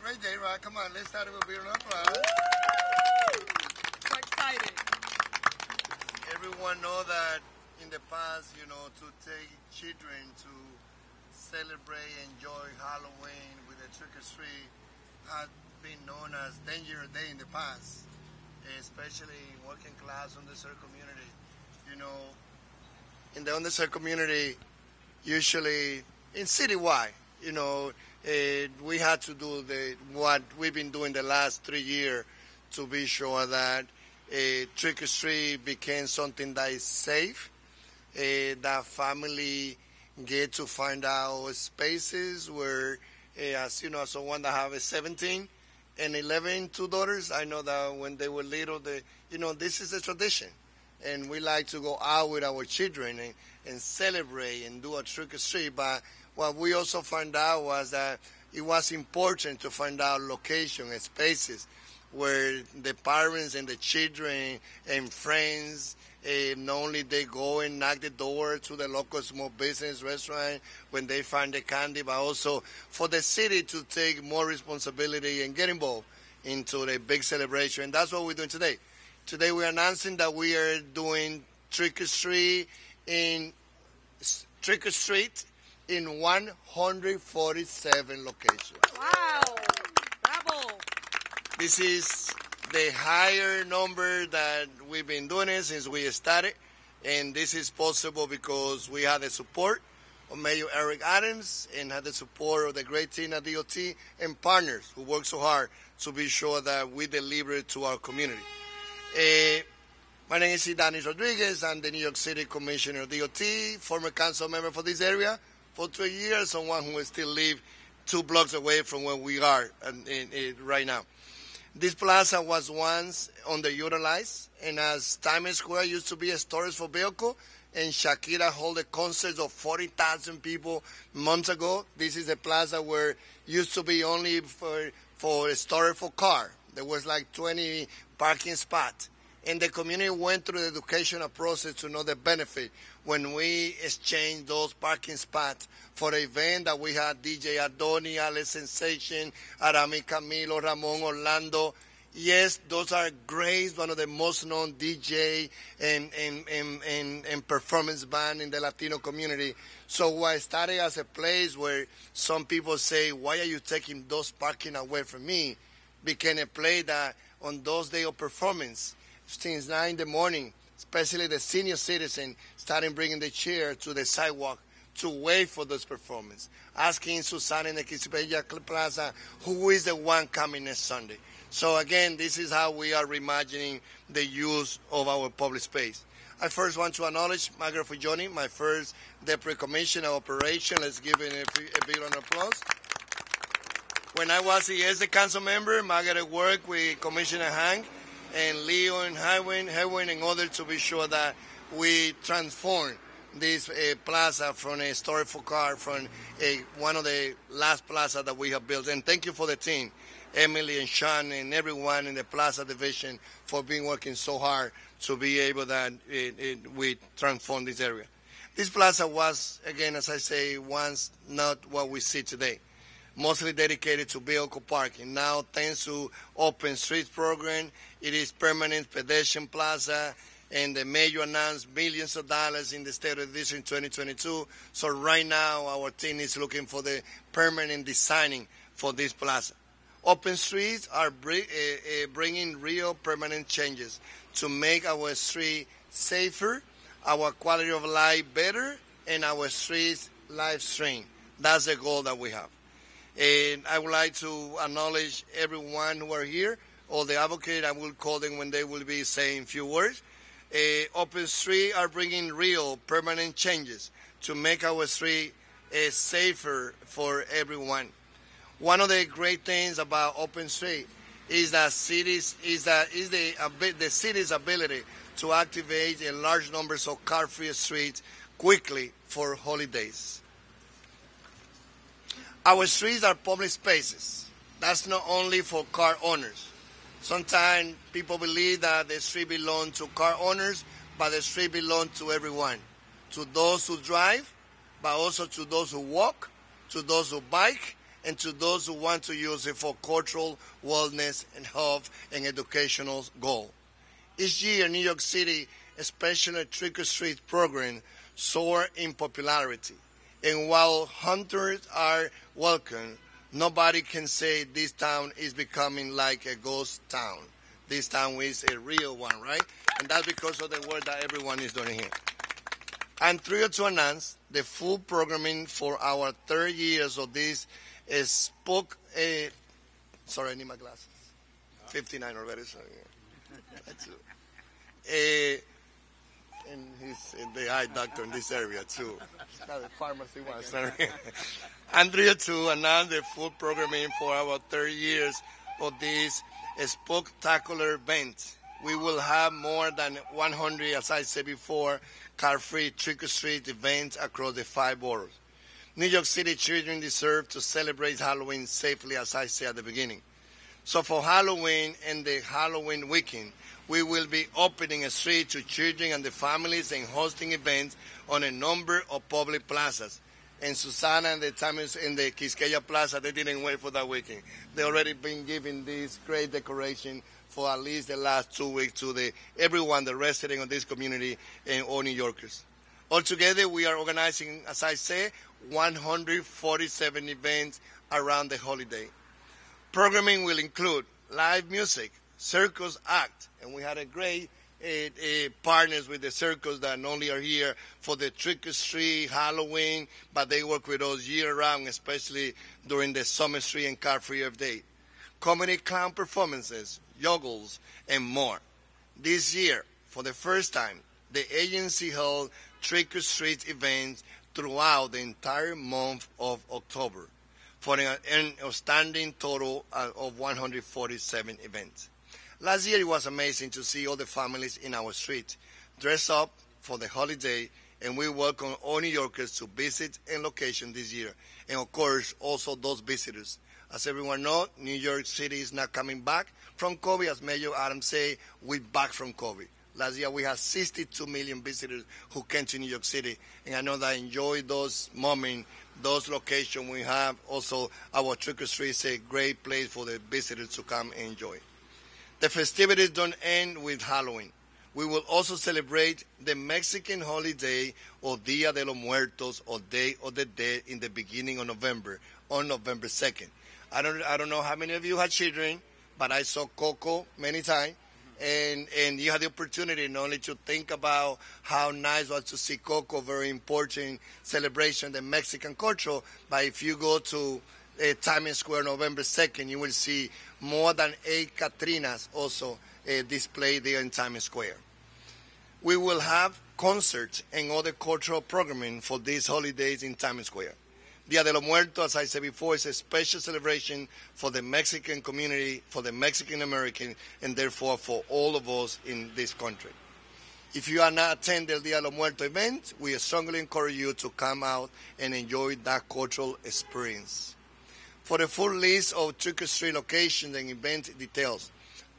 great day, right? Come on, let's start it with a big round of applause. So excited. Everyone know that in the past, to take children to celebrate, enjoy Halloween with a trick-or-treat had been known as dangerous day in the past, especially in working class underserved community. In the underserved community, usually in citywide, we had to do what we've been doing the last 3 years to be sure that trick-or-treat became something that is safe, that family get to find out spaces where, as you know, someone that have a 17 and 11 two daughters, I know that when they were little, this is a tradition. And we like to go out with our children and celebrate and do a trick-or-treat. But what we also found out was that it was important to find out location and spaces where the parents and the children and friends, not only they go and knock the door to the local small business restaurant when they find the candy, but also for the city to take more responsibility and get involved into the big celebration. And that's what we're doing today. Today we're announcing that we are doing trick-or-treat in 147 locations. Wow. Bravo. This is the higher number that we've been doing it since we started. And this is possible because we had the support of Mayor Eric Adams and had the support of the great team at DOT and partners who work so hard to be sure that we deliver it to our community. My name is Danis Rodriguez. I'm the New York City Commissioner of DOT, former council member for this area for 3 years, someone who still lives 2 blocks away from where we are right now. This plaza was once underutilized, and as Times Square used to be a storage for vehicles, and Shakira held a concert of 40,000 people months ago, this is a plaza where used to be only for storage for car. There was like 20 parking spots. And the community went through the educational process to know the benefit when we exchanged those parking spots for the event that we had DJ Adoni, Alex Sensation, Arami Camilo, Ramon Orlando. Yes, those are great, one of the most known DJ and performance band in the Latino community. So what started as a place where some people say, why are you taking those parking away from me, became a place that on those days of performance, since 9 in the morning, especially the senior citizen, starting bringing the chair to the sidewalk to wait for this performance, asking Susana in the Quispeya Plaza, who is the one coming next Sunday. So again, this is how we are reimagining the use of our public space. I first want to acknowledge Margaret Fujoni, my first Deputy Commissioner of Operation. Let's give it a big round of applause. When I was here as a council member, Margaret worked with Commissioner Hank and Leo and Herwin and others to be sure that we transform this plaza from a storage for car, from one of the last plaza that we have built. And thank you for the team, Emily and Sean and everyone in the plaza division for being working so hard to be able that we transform this area. This plaza was, again, as I say, once not what we see today. Mostly dedicated to vehicle parking. Now, thanks to Open Streets program, it is permanent pedestrian plaza, and the mayor announced millions of dollars in the state of the district in 2022. So right now, our team is looking for the permanent designing for this plaza. Open Streets are bringing real permanent changes to make our street safer, our quality of life better, and our streets live stream. That's the goal that we have. And I would like to acknowledge everyone who are here, all the advocates. I will call them when they will be saying a few words. Open Street are bringing real permanent changes to make our street safer for everyone. One of the great things about Open Street is that the city's ability to activate a large numbers of car-free streets quickly for holidays. Our streets are public spaces. That's not only for car owners. Sometimes people believe that the street belongs to car owners, but the street belongs to everyone. To those who drive, but also to those who walk, to those who bike, and to those who want to use it for cultural, wellness, and health and educational goal. Each year, New York City, especially trick-or-treat program, soar in popularity. And while hunters are welcome, nobody can say this town is becoming like a ghost town. This town is a real one, right? And that's because of the work that everyone is doing here. I'm thrilled to announce the full programming for our third years of this spoke. Sorry, I need my glasses. 59 already. So yeah. And he's the eye doctor in this area too. Now the pharmacy one. Sorry. I'm thrilled to announce the full programming for our third years of this spectacular event. We will have more than 100, as I said before, car-free trick-or-treat events across the 5 boroughs. New York City children deserve to celebrate Halloween safely, as I said at the beginning. So for Halloween and the Halloween weekend, we will be opening a street to children and the families and hosting events on a number of public plazas. And Susana and the Times in the Quisqueya Plaza, they didn't wait for that weekend. They already been giving this great decoration for at least the last 2 weeks to everyone, the resident of this community and all New Yorkers. Altogether, we are organizing, as I say, 147 events around the holiday. Programming will include live music, circus act, and we had a great partners with the circus that not only are here for the trick-or-treat, Halloween, but they work with us year-round, especially during the Summer Street and Car Free Earth Day. Comedy clown performances, juggles, and more. This year, for the first time, the agency held trick-or-treat events throughout the entire month of October for an outstanding total of 147 events. Last year, it was amazing to see all the families in our street dress up for the holiday, and we welcome all New Yorkers to visit and location this year, and of course, also those visitors. As everyone knows, New York City is not coming back from COVID. As Mayor Adams said, we're back from COVID. Last year, we had 62 million visitors who came to New York City, and I know that I enjoy those moments, those locations we have. Also, our trick-or-treat is a great place for the visitors to come and enjoy. The festivities don't end with Halloween. We will also celebrate the Mexican holiday of Dia de los Muertos, or Day of the Dead, in the beginning of November, on November 2nd. I don't know how many of you had children, but I saw Coco many times, and you had the opportunity not only to think about how nice it was to see Coco, very important celebration, the Mexican culture, but if you go to Times Square November 2nd, you will see more than 8 Catrinas also displayed there in Times Square. We will have concerts and other cultural programming for these holidays in Times Square. Dia de los Muertos, as I said before, is a special celebration for the Mexican community, for the Mexican American, and therefore for all of us in this country. If you are not attending the Dia de los Muertos event, we strongly encourage you to come out and enjoy that cultural experience. For the full list of trick-or-treat locations and event details,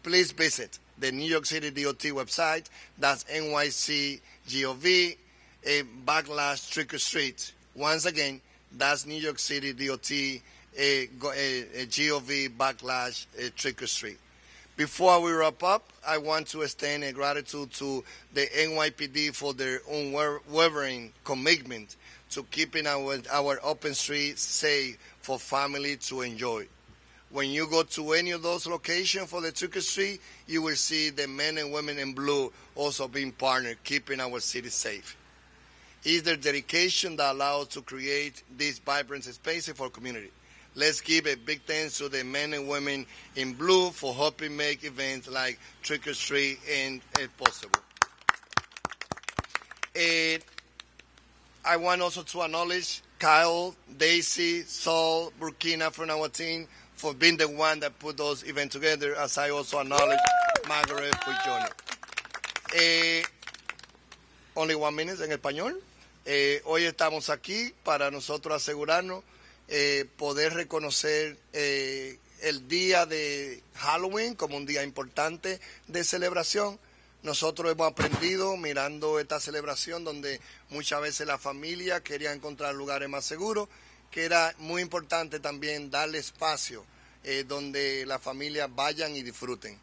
please visit the New York City DOT website. That's NYC/GOV/trick-or-treat. Once again, that's New York City DOT GOV/trick-or-treat. Before we wrap up, I want to extend a gratitude to the NYPD for their unwavering commitment to keeping our open streets safe for family to enjoy. When you go to any of those locations for the trick-or-treat, you will see the men and women in blue also being partnered, keeping our city safe. It's their dedication that allows us to create these vibrant spaces for community. Let's give a big thanks to the men and women in blue for helping make events like trick-or-treat and possible. I want also to acknowledge Kyle, Daisy, Saul, Burkina from our team for being the one that put those events together, as I also acknowledge Margaret for joining. Only 1 minute en español. Hoy estamos aquí para nosotros asegurarnos poder reconocer el día de Halloween como un día importante de celebración. Nosotros hemos aprendido mirando esta celebración donde muchas veces la familia quería encontrar lugares más seguros que era muy importante también darle espacio donde las familias vayan y disfruten.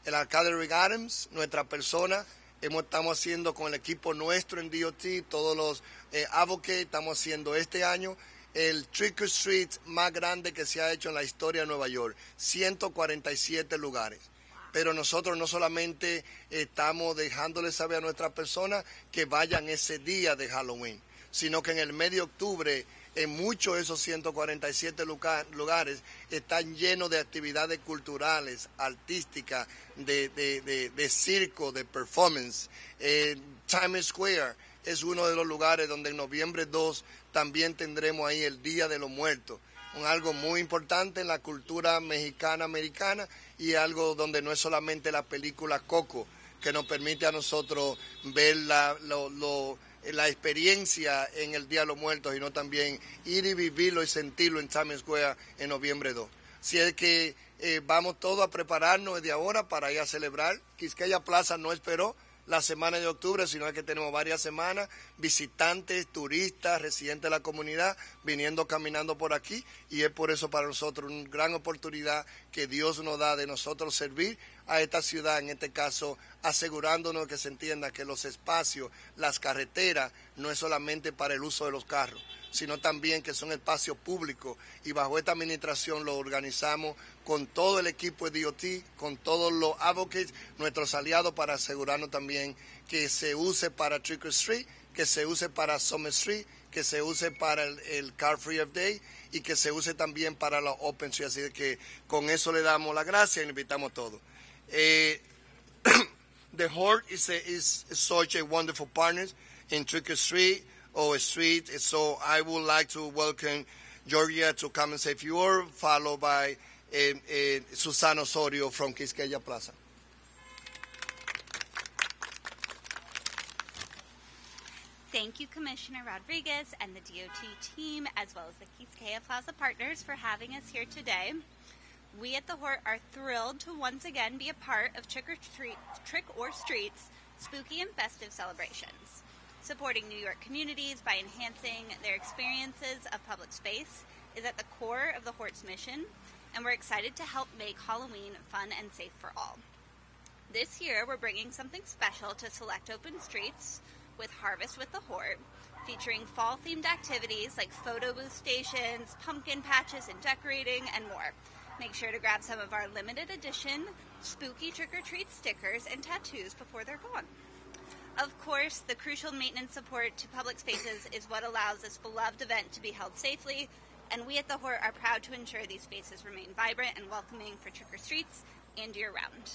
El alcalde Rick Adams, nuestra persona, estamos haciendo con el equipo nuestro en DOT, todos los advocates, estamos haciendo este año el Trick or Street más grande que se ha hecho en la historia de Nueva York, 147 lugares. Pero nosotros no solamente estamos dejándoles saber a nuestras personas que vayan ese día de Halloween, sino que en el mes de octubre, en muchos de esos 147 lugares están llenos de actividades culturales, artísticas, de circo, de performance. Times Square es uno de los lugares donde en noviembre 2 también tendremos ahí el Día de los Muertos. Algo muy importante en la cultura mexicana-americana y algo donde no es solamente la película Coco, que nos permite a nosotros ver la experiencia en el Día de los Muertos, sino también ir y vivirlo y sentirlo en Times Square en noviembre 2. Así es que vamos todos a prepararnos desde ahora para ir a celebrar. Quisqueya Plaza no esperó la semana de octubre, sino que tenemos varias semanas, visitantes, turistas, residentes de la comunidad, viniendo caminando por aquí, y es por eso para nosotros una gran oportunidad que Dios nos da de nosotros servir a esta ciudad, en este caso asegurándonos que se entienda que los espacios, las carreteras, no es solamente para el uso de los carros, sino también que son espacios públicos, y bajo esta administración lo organizamos con todo el equipo de DOT, con todos los advocates, nuestros aliados, para asegurarnos también que se use para Trick or Street, que se use para Summer Street, que se use para el Car Free of Day y que se use también para la Open Street. Así que con eso le damos la gracia y le invitamos a todos. The Horde is such a wonderful partner in Trick or Street or Street, so I would like to welcome Georgia to come and say a few words, followed by Susana Osorio from Quisqueya Plaza. Thank you, Commissioner Rodriguez and the DOT team, as well as the Quisqueya Plaza partners, for having us here today. We at the Hort are thrilled to once again be a part of Trick or Street's spooky and festive celebrations. Supporting New York communities by enhancing their experiences of public space is at the core of the Hort's mission, and we're excited to help make Halloween fun and safe for all. This year, we're bringing something special to select open streets with Harvest with the Hort, featuring fall-themed activities like photo booth stations, pumpkin patches and decorating, and more. Make sure to grab some of our limited edition spooky trick-or-treat stickers and tattoos before they're gone. Of course, the crucial maintenance support to public spaces is what allows this beloved event to be held safely, and we at the Hort are proud to ensure these spaces remain vibrant and welcoming for trick-or-treats and year-round.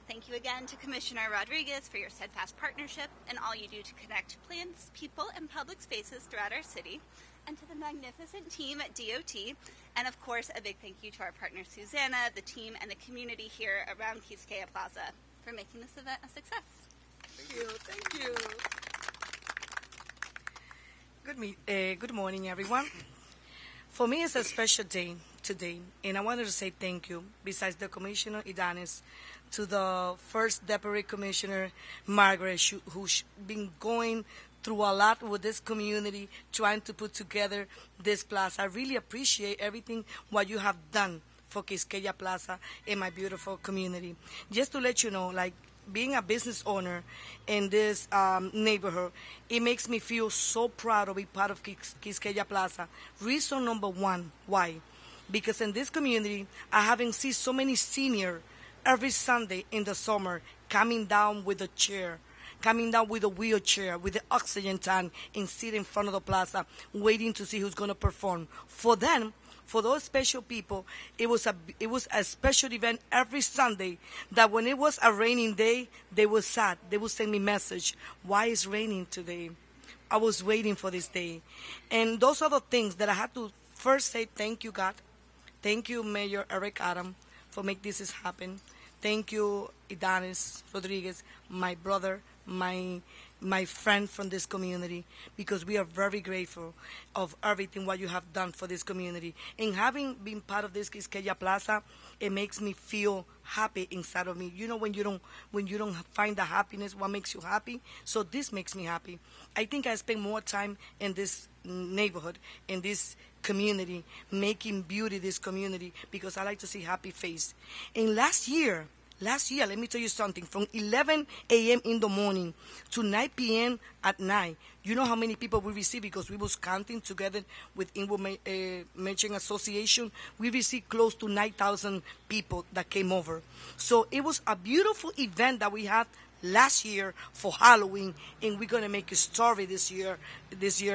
Thank you again to Commissioner Rodriguez for your steadfast partnership and all you do to connect plants, people, and public spaces throughout our city, and to the magnificent team at DOT, and of course a big thank you to our partner Susanna, the team, and the community here around Quisqueya Plaza for making this event a success. Thank you. Thank you. Good morning, everyone. For me, it's a special day today, and I wanted to say thank you, besides the Commissioner Idanes, to the first Deputy Commissioner, Margaret, who's been going through a lot with this community, trying to put together this plaza. I really appreciate everything what you have done for Quisqueya Plaza and my beautiful community. Just to let you know, like, being a business owner in this neighborhood, it makes me feel so proud to be part of Quisqueya Plaza. Reason number one, why? Because in this community, I haven't seen so many seniors every Sunday in the summer coming down with a chair, coming down with a wheelchair, with the oxygen tank, and sit in front of the plaza waiting to see who's going to perform. For them, for those special people, it was a special event every Sunday that when it was a raining day, they were sad. They would send me message, why is raining today? I was waiting for this day. And those are the things that I had to first say thank you, God. Thank you, Mayor Eric Adam, for making this happen. Thank you, Idanes Rodriguez, my brother, my friend from this community, because we are very grateful of everything what you have done for this community. And having been part of this Quisqueya Plaza, it makes me feel happy inside of me. You know, when you don't find the happiness, what makes you happy? So this makes me happy. I think I spend more time in this neighborhood, in this community, making beauty this community, because I like to see happy face. And last year, let me tell you something, from 11 a.m. in the morning to 9 p.m. at night, you know how many people we received, because we was counting together with Inwood Merchant Association. We received close to 9,000 people that came over. So it was a beautiful event that we had last year for Halloween, and we're going to make a story this year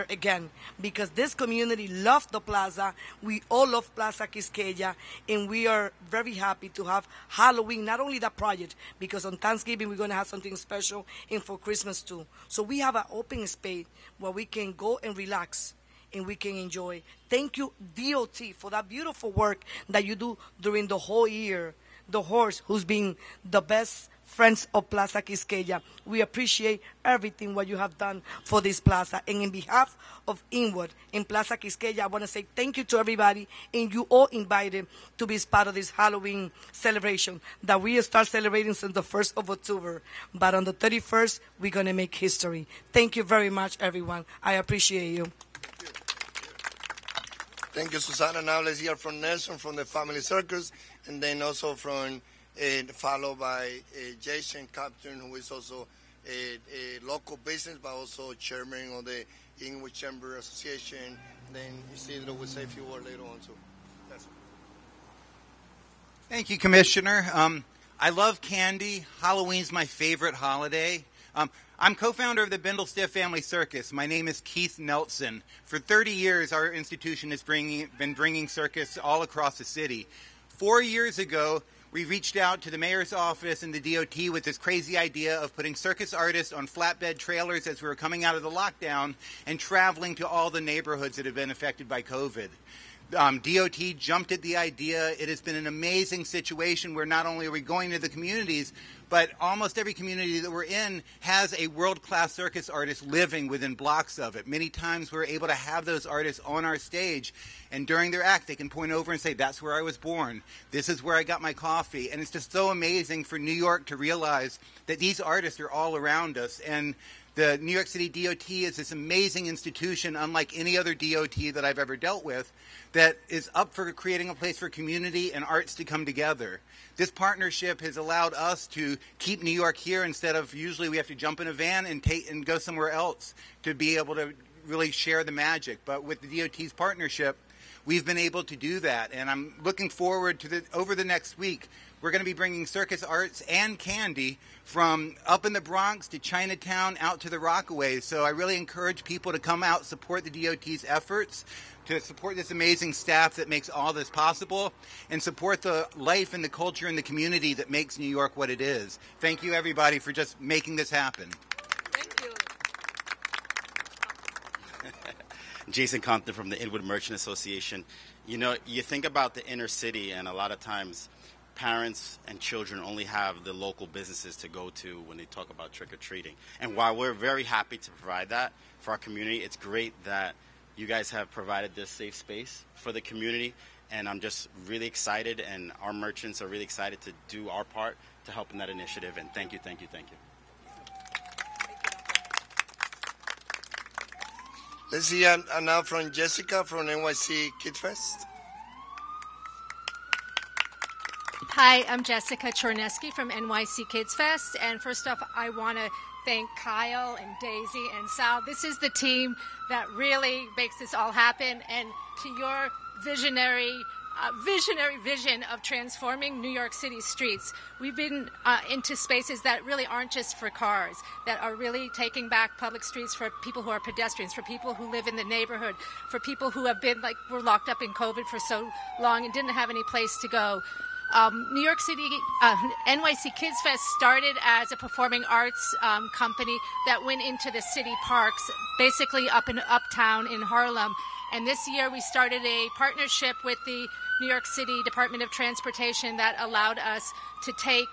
again, because this community loved the plaza. We all love Plaza Quisqueya, and we are very happy to have Halloween, not only that project, because on Thanksgiving we're going to have something special, and for Christmas too. So we have an open space where we can go and relax and we can enjoy. Thank you, DOT, for that beautiful work that you do during the whole year. The horse, who's been the best friends of Plaza Quisqueya. We appreciate everything what you have done for this plaza. And in behalf of Inwood and Plaza Quisqueya, I want to say thank you to everybody, and you all invited to be part of this Halloween celebration that we start celebrating since the 1st of October. But on the 31st, we're going to make history. Thank you very much, everyone. I appreciate you. Thank you, Susana. Now let's hear from Nelson from the Family Circus, and then also from followed by Jason Captain, who is also a local business, but also chairman of the Inwood Chamber Association. Then Isidro will say a few words later on too. Thank you, Commissioner. I love candy. Halloween's my favorite holiday. I'm co-founder of the Bindlestiff Family Circus. My name is Keith Nelson. For 30 years, our institution has been bringing circus all across the city. 4 years ago, we reached out to the mayor's office and the DOT with this crazy idea of putting circus artists on flatbed trailers as we were coming out of the lockdown and traveling to all the neighborhoods that have been affected by COVID. DOT jumped at the idea. It has been an amazing situation where not only are we going to the communities, but almost every community that we're in has a world-class circus artist living within blocks of it. Many times we're able to have those artists on our stage, and during their act they can point over and say, that's where I was born, this is where I got my coffee. And it's just so amazing for New York to realize that these artists are all around us. And the New York City DOT is this amazing institution, unlike any other DOT that I've ever dealt with, that is up for creating a place for community and arts to come together. This partnership has allowed us to keep New York here instead of usually we have to jump in a van and go somewhere else to be able to really share the magic. But with the DOT's partnership, we've been able to do that. And I'm looking forward to over the next week, we're going to be bringing circus arts and candy from up in the Bronx to Chinatown out to the Rockaways. So I really encourage people to come out, support the DOT's efforts, to support this amazing staff that makes all this possible, and support the life and the culture and the community that makes New York what it is. Thank you, everybody, for just making this happen. Thank you. Jason Compton from the Inwood Merchant Association. You know, you think about the inner city, and a lot of times parents and children only have the local businesses to go to when they talk about trick-or-treating. And while we're very happy to provide that for our community, it's great that you guys have provided this safe space for the community. And I'm just really excited, and our merchants are really excited to do our part to help in that initiative. And thank you, thank you, thank you. Let's hear now from Jessica from NYC Kids Fest. Hi, I'm Jessica Chorneski from NYC Kids Fest, and first off, I want to thank Kyle and Daisy and Sal. This is the team that really makes this all happen, and to your visionary vision of transforming New York City streets. We've been into spaces that really aren't just for cars, that are really taking back public streets for people who are pedestrians, for people who live in the neighborhood, for people who have been were locked up in COVID for so long and didn't have any place to go. New York City, NYC Kids Fest started as a performing arts company that went into the city parks, basically up in Uptown in Harlem. And this year we started a partnership with the New York City Department of Transportation that allowed us to take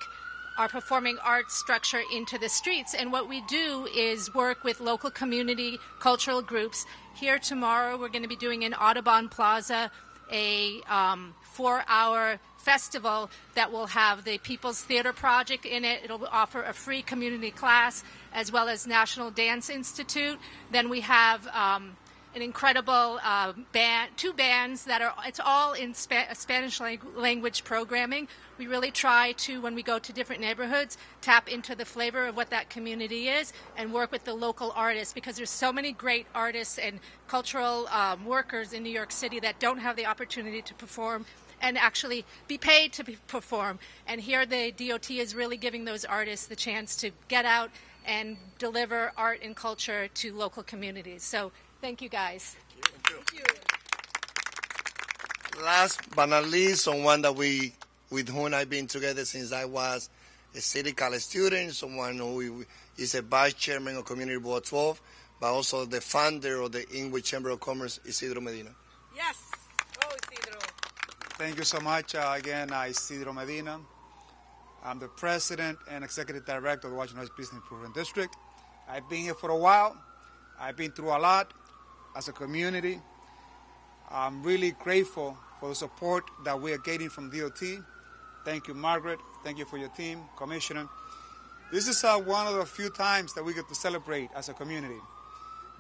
our performing arts structure into the streets. And what we do is work with local community cultural groups. Here tomorrow we're going to be doing in Audubon Plaza a 4-hour festival that will have the People's Theater Project in it. It'll offer a free community class as well as National Dance Institute. Then we have an incredible band, 2 bands that are, it's all in Spanish language programming. We really try to, when we go to different neighborhoods, tap into the flavor of what that community is and work with the local artists, because there's so many great artists and cultural workers in New York City that don't have the opportunity to perform and actually be paid to perform. And here the DOT is really giving those artists the chance to get out and deliver art and culture to local communities. So thank you, guys. Thank you. Last but not least, someone that with whom I've been together since I was a city college student, someone who is a vice chairman of Community Board 12, but also the founder of the Inwood Chamber of Commerce, Isidro Medina. Yes. Oh, Isidro. Thank you so much. Again, Isidro Medina. I'm the president and executive director of the Washington Heights Business Improvement District. I've been here for a while. I've been through a lot as a community. I'm really grateful for the support that we are getting from DOT. Thank you, Margaret. Thank you for your team, Commissioner. This is one of the few times that we get to celebrate as a community.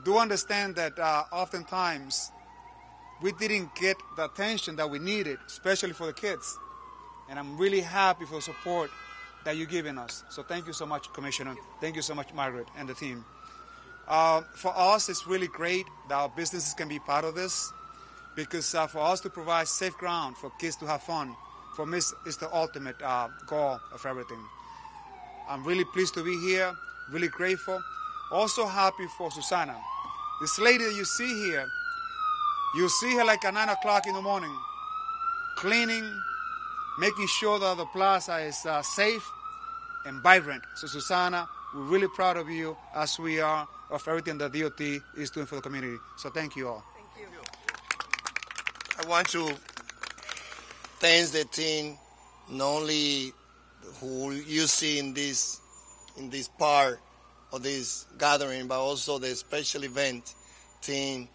Do understand that oftentimes we didn't get the attention that we needed, especially for the kids. And I'm really happy for the support that you're giving us. So thank you so much, Commissioner. Thank you so much, Margaret, and the team. For us, it's really great that our businesses can be part of this, because for us to provide safe ground for kids to have fun, for me, is the ultimate goal of everything. I'm really pleased to be here, really grateful. Also happy for Susana. This lady that you see here, you see her like at 9 o'clock in the morning, cleaning, making sure that the plaza is safe and vibrant. So Susana, we're really proud of you, as we are of everything that DOT is doing for the community. So thank you all. Thank you. I want to thank the team, not only who you see in this part of this gathering, but also the special event team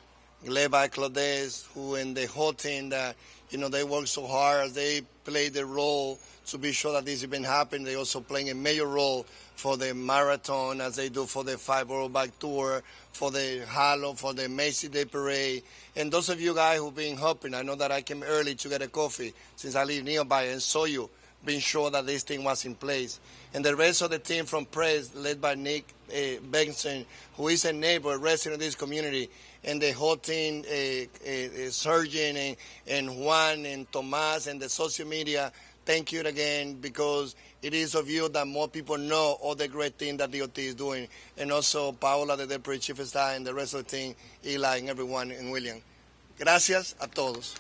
led by Claudette, who and the whole team that, they work so hard as they play the role to be sure that this event happens. They also playing a major role for the marathon, as they do for the 5 Borough Bike Tour, for the Halo, for the Macy's Day Parade. And those of you guys who've been helping, I know that I came early to get a coffee since I live nearby and saw you, being sure that this thing was in place. And the rest of the team from press, led by Nick Benson, who is a neighbor, a resident of this community, and the whole team, Sergeant and Juan and Tomas and the social media, thank you again, because it is of you that more people know all the great things that DOT is doing. And also Paola, the Deputy Chief of Staff, and the rest of the team, Eli and everyone, and William. Gracias a todos.